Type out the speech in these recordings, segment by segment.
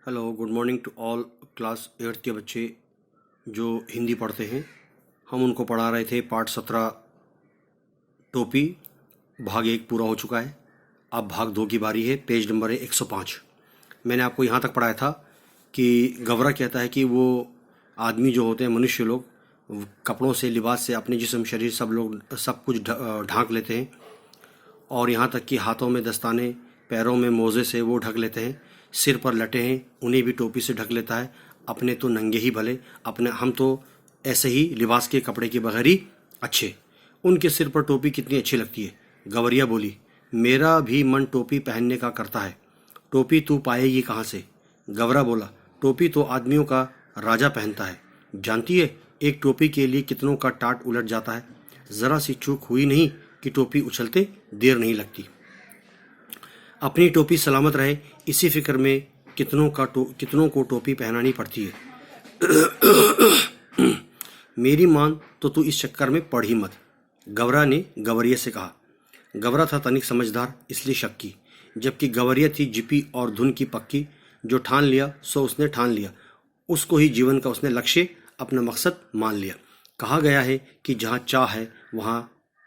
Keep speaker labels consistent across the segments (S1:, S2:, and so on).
S1: Hello, good morning to all class 8th के बच्चे जो हिंदी पढ़ते हैं। हम उनको पढ़ा रहे थे पाठ 17 टोपी। भाग 1 पूरा हो चुका है। अब भाग 2 की बारी है। पेज नंबर है 105। मैंने आपको यहाँ तक पढ़ाया था कि गवरा कहता है कि वो आदमी जो होते हैं, मनुष्य लोग, कपड़ों से, लिबास से अपने जिस्म शरीर सब कुछ ढांक लेते हैं, और यहाँ तक कि हाथों में दस्ताने, पैरों में मोजे से वो ढक लेते हैं। सिर पर लटे हैं, उन्हें भी टोपी से ढक लेता है। अपने तो नंगे ही भले, हम तो ऐसे ही लिबास के कपड़े के बगैर ही अच्छे। उनके सिर पर टोपी कितनी अच्छी लगती है। गवरिया बोली, मेरा भी मन टोपी पहनने का करता है। टोपी तू पाएगी कहाँ से? गवरा बोला, टोपी तो आदमियों का राजा पहनता है। जानती है एक टोपी के लिए कितनों का टाट उलट जाता है। ज़रा सी चूक हुई नहीं कि टोपी उछलते देर नहीं लगती। अपनी टोपी सलामत रहे, इसी फिक्र में कितनों को टोपी पहनानी पड़ती है। मेरी मान तो तू इस चक्कर में पड़ ही मत, गवरा ने गवरिया से कहा। गवरा था तनिक समझदार, इसलिए शक की, जबकि गवरिया थी जिपी और धुन की पक्की। जो ठान लिया सो उसने ठान लिया। उसको ही जीवन का उसने लक्ष्य, अपना मकसद मान लिया। कहा गया है कि जहाँ चाह है वहाँ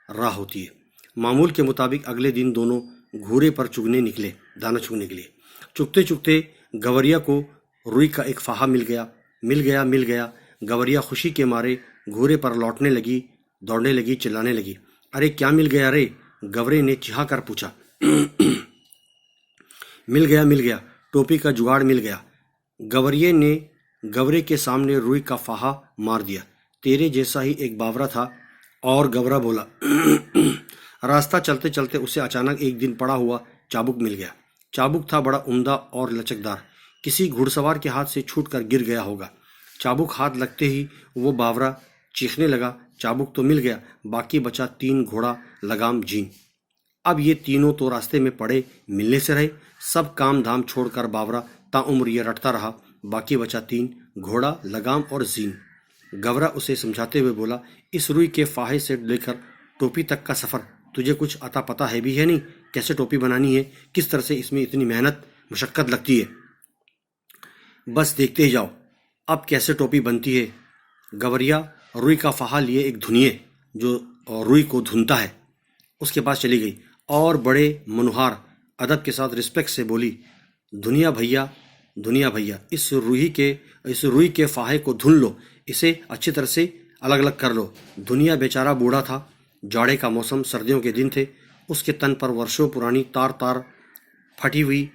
S1: राह होती है। मामूल के मुताबिक अगले दिन दोनों घूरे पर दाना चुगने के लिए। चुगते चुगते गवरिया को रुई का एक फाहा मिल गया। गवरिया खुशी के मारे घूरे पर दौड़ने लगी, चिल्लाने लगी। अरे क्या मिल गया रे? गवरे ने चिहा कर पूछा। मिल गया, टोपी का जुगाड़ मिल गया। गवरिये ने गवरे के सामने रुई का फाहा मार दिया। तेरे जैसा ही एक बावरा था। और गवरा बोला। रास्ता चलते चलते उसे अचानक एक दिन पड़ा हुआ चाबुक मिल गया। चाबुक था बड़ा उम्दा और लचकदार, किसी घुड़सवार के हाथ से छूटकर गिर गया होगा। चाबुक हाथ लगते ही वो बावरा चीखने लगा। चाबुक तो मिल गया, बाकी बचा 3 घोड़ा लगाम जीन। अब ये तीनों तो रास्ते में पड़े मिलने से रहे। सब काम धाम छोड़कर बावरा ताउम्र ये रटता रहा। बाकी बचा 3 घोड़ा लगाम और जीन। गवरा उसे समझाते हुए बोला, इस रुई के फाहे से लेकर टोपी तक का सफ़र तुझे कुछ अता पता है भी है नहीं? कैसे टोपी बनानी है, किस तरह से इसमें इतनी मेहनत मशक्क़त लगती है। बस देखते ही जाओ अब कैसे टोपी बनती है। गवरिया रुई का फाहा लिए एक धुनिए जो रुई को धुनता है उसके पास चली गई और बड़े मनुहार अदब के साथ रिस्पेक्ट से बोली, धुनिया भैया, इस रुई के फाहे को धुन लो, इसे अच्छी तरह से अलग अलग कर लो। धुनिया बेचारा बूढ़ा था। जाड़े का मौसम, सर्दियों के दिन थे। उसके तन पर वर्षों पुरानी तार फटी हुई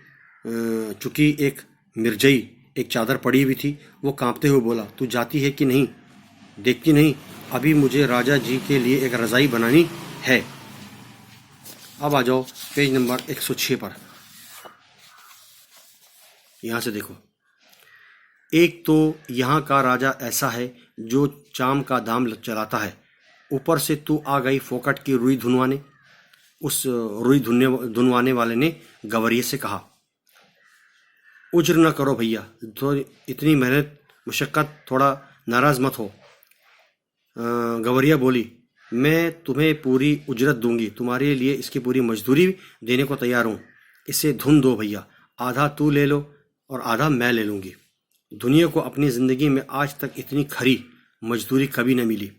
S1: चुकी एक मिर्जई एक चादर पड़ी हुई थी। वो कांपते हुए बोला, तू जाती है कि नहीं? देखती नहीं, अभी मुझे राजा जी के लिए एक रज़ाई बनानी है। अब आ जाओ पेज नंबर 106 पर। यहाँ से देखो, एक तो यहाँ का राजा ऐसा है जो चाम का दाम चलाता है, ऊपर से तू आ गई फोकट की रुई धुनवाने। उस रुई धुनवाने वाले ने गवरिये से कहा, उज्र न करो भैया, तो इतनी मेहनत मुशक्क़त, थोड़ा नाराज़ मत हो। गवरिया बोली, मैं तुम्हें पूरी उजरत दूंगी, तुम्हारे लिए इसकी पूरी मजदूरी देने को तैयार हूँ। इसे धुन दो भैया, आधा तू ले लो और आधा मैं ले लूँगी। दुनिया को अपनी ज़िंदगी में आज तक इतनी खरी मजदूरी कभी न मिली।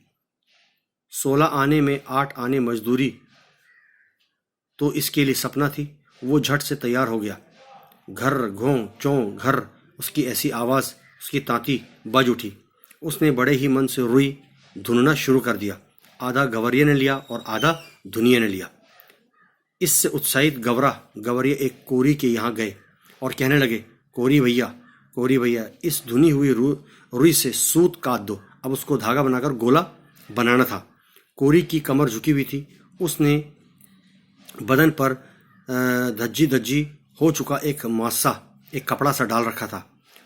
S1: 16 आने में 8 आने मजदूरी तो इसके लिए सपना थी। वो झट से तैयार हो गया। घर घों चों घर, उसकी ऐसी आवाज़, उसकी तांती बज उठी। उसने बड़े ही मन से रुई धुनना शुरू कर दिया। आधा गवरिया ने लिया और आधा धुनिया ने लिया। इससे उत्साहित गवरिया एक कोरी के यहाँ गए और कहने लगे, कोरी भैया, इस धुनी हुई रुई से सूत काट दो। अब उसको धागा बनाकर गोला बनाना था। कोरी की कमर झुकी हुई थी। उसने बदन पर धज्जी हो चुका एक कपड़ा सा डाल रखा था।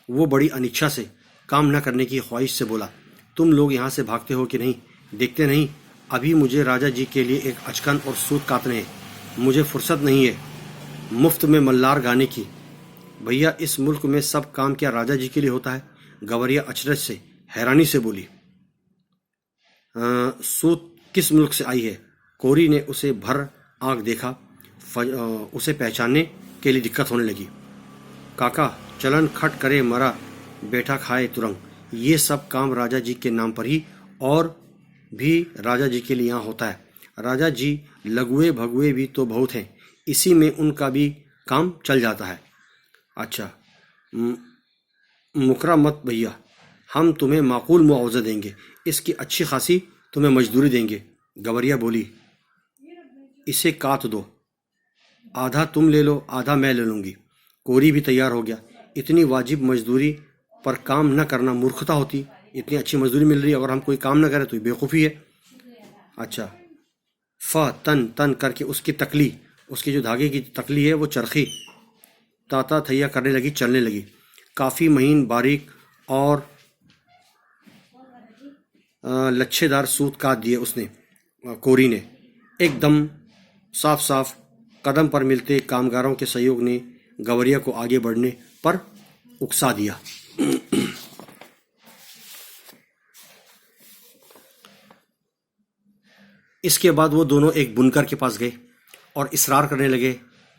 S1: वो बड़ी अनिच्छा से, काम न करने की ख्वाहिश से बोला, तुम लोग यहाँ से भागते हो कि नहीं? देखते नहीं, अभी मुझे राजा जी के लिए एक अचकन और सूत काटने हैं। मुझे फुर्सत नहीं है मुफ्त में मल्लार गाने की। भैया, इस मुल्क में सब काम क्या राजा जी के लिए होता है? गवरिया अचरज से, हैरानी से बोली, सूत किस मुल्क से आई है? कोरी ने उसे भर आंख देखा। उसे पहचानने के लिए दिक्कत होने लगी। काका, चलन खट करे मरा, बैठा खाए तुरंग। ये सब काम राजा जी के नाम पर ही और भी राजा जी के लिए यहाँ होता है। राजा जी लघुए भगुए भी तो बहुत हैं, इसी में उनका भी काम चल जाता है। अच्छा, मुकरा मत भैया, हम तुम्हें माकूल मुआवजा देंगे, इसकी अच्छी खासी तुम्हें मजदूरी देंगे। गवरिया बोली, इसे काट दो, आधा तुम ले लो, आधा मैं ले लूँगी। कोरी भी तैयार हो गया। इतनी वाजिब मजदूरी पर काम न करना मूर्खता होती। इतनी अच्छी मजदूरी मिल रही है, अगर हम कोई काम न करें तो ये बेवकूफ़ी है। अच्छा, फ तन तन करके उसकी तकली, उसकी जो धागे की तकली है वो चरखी ताता थैया करने लगी, चलने लगी। काफ़ी महीन बारीक और लच्छेदार सूत काट दिए उसने, कोरी ने। एकदम साफ साफ कदम पर मिलते कामगारों के सहयोग ने गवरिया को आगे बढ़ने पर उकसा दिया। इसके बाद वो दोनों एक बुनकर के पास गए और इसरार करने लगे,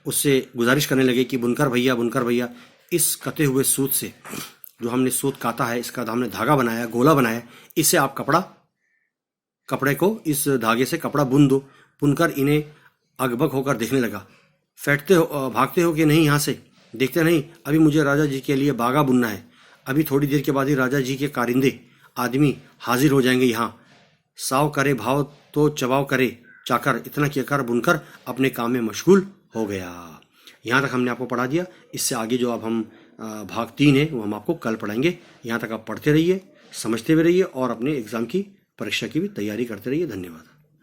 S1: उससे गुजारिश करने लगे कि बुनकर भैया, इस कटे हुए सूत से, जो हमने सूत काटा है, इसका हमने धागा बनाया, गोला बनाया, इससे आप कपड़े को इस धागे से कपड़ा बुन दो। बुनकर इन्हें अकबक होकर देखने लगा। भागते हो कि नहीं यहाँ से, देखते नहीं, अभी मुझे राजा जी के लिए बागा बुनना है। अभी थोड़ी देर के बाद ही राजा जी के कारिंदे आदमी हाजिर हो जाएंगे यहाँ। साव करे भाव तो चबाव करे चाकर, इतना कहकर बुनकर अपने काम में मशगूल हो गया। यहाँ तक हमने आपको पढ़ा दिया। इससे आगे जो अब हम भाग 3 है वो हम आपको कल पढ़ाएंगे। यहाँ तक आप पढ़ते रहिए, समझते हुए रहिए और अपने एग्ज़ाम की परीक्षा की भी तैयारी करते रहिए। धन्यवाद।